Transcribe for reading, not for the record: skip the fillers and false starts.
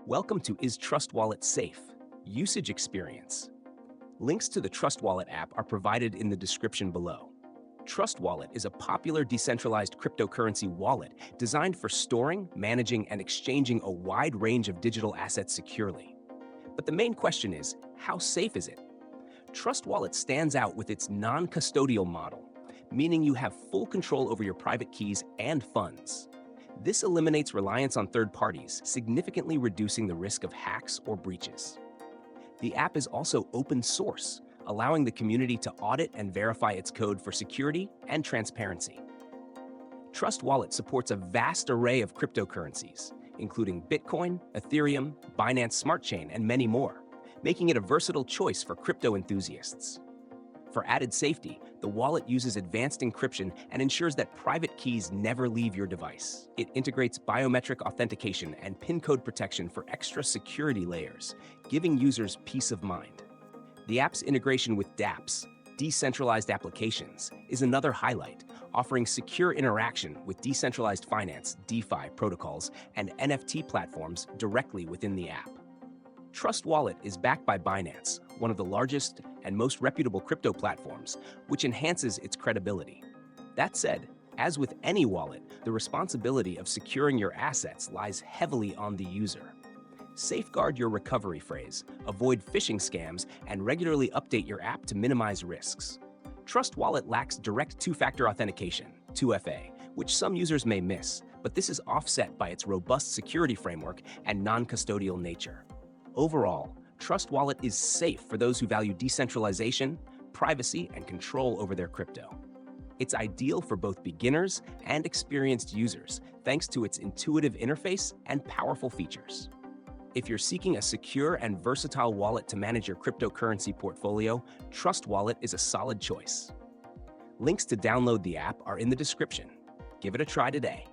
Welcome to Is Trust Wallet Safe? Usage Experience. Links to the Trust Wallet app are provided in the description below. Trust Wallet is a popular decentralized cryptocurrency wallet designed for storing, managing, and exchanging a wide range of digital assets securely. But the main question is, how safe is it? Trust Wallet stands out with its non-custodial model, meaning you have full control over your private keys and funds. This eliminates reliance on third parties, significantly reducing the risk of hacks or breaches. The app is also open source, allowing the community to audit and verify its code for security and transparency. Trust Wallet supports a vast array of cryptocurrencies, including Bitcoin, Ethereum, Binance Smart Chain, and many more, making it a versatile choice for crypto enthusiasts. For added safety, the wallet uses advanced encryption and ensures that private keys never leave your device. It integrates biometric authentication and PIN code protection for extra security layers, giving users peace of mind. The app's integration with dApps, decentralized applications, is another highlight, offering secure interaction with decentralized finance, DeFi protocols, and NFT platforms directly within the app. Trust Wallet is backed by Binance, one of the largest and most reputable crypto platforms, which enhances its credibility. That said, as with any wallet, the responsibility of securing your assets lies heavily on the user. Safeguard your recovery phrase, avoid phishing scams, and regularly update your app to minimize risks. Trust Wallet lacks direct two-factor authentication, 2FA, which some users may miss, but this is offset by its robust security framework and non-custodial nature. Overall, Trust Wallet is safe for those who value decentralization, privacy, and control over their crypto. It's ideal for both beginners and experienced users, thanks to its intuitive interface and powerful features. If you're seeking a secure and versatile wallet to manage your cryptocurrency portfolio, Trust Wallet is a solid choice. Links to download the app are in the description. Give it a try today.